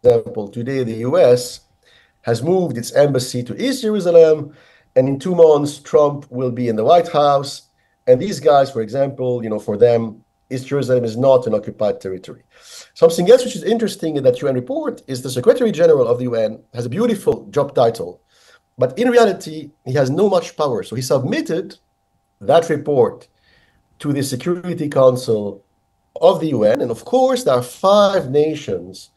example, today the US has moved its embassy to East Jerusalem, and in 2 months, Trump will be in the White House. And these guys, for example, for them, East Jerusalem is not an occupied territory. Something else which is interesting in that UN report is the Secretary General of the UN has a beautiful job title, but in reality, he has no much power. So he submitted that report to the Security Council of the UN. And of course, there are 5 nations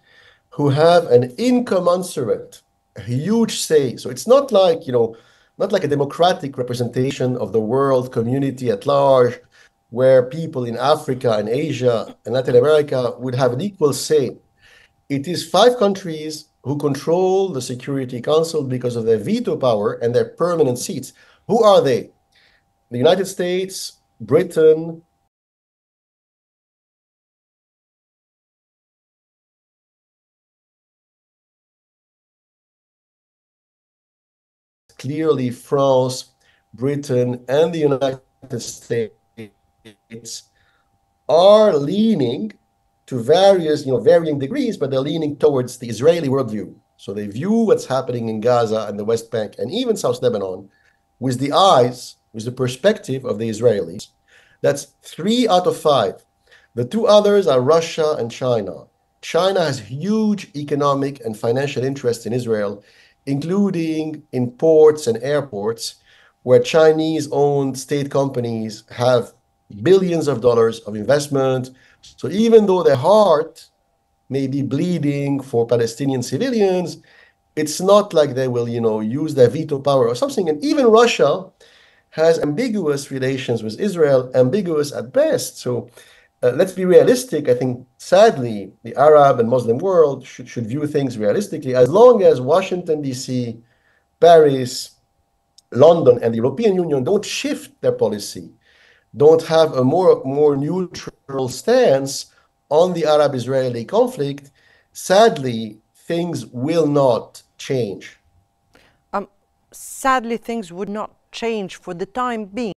who have an incommensurate, huge say. So it's not like, not like a democratic representation of the world community at large, where people in Africa and Asia and Latin America would have an equal say. It is 5 countries who control the Security Council because of their veto power and their permanent seats. Who are they? The United States, Britain, clearly France, Britain, and the United States are leaning to various, varying degrees, but they're leaning towards the Israeli worldview. So they view what's happening in Gaza and the West Bank and even South Lebanon with the eyes, with the perspective of the Israelis. That's 3 out of 5. The 2 others are Russia and China. China has huge economic and financial interest in Israel, including in ports and airports, where Chinese-owned state companies have billions of dollars of investment. So even though their heart may be bleeding for Palestinian civilians, it's not like they will, use their veto power or something. And even Russia has ambiguous relations with Israel, ambiguous at best. So let's be realistic. I think, sadly, the Arab and Muslim world should view things realistically. As long as Washington, D.C., Paris, London, and the European Union don't shift their policy, don't have a more neutral stance on the Arab-Israeli conflict, sadly, things will not change. Sadly, things would not change for the time being.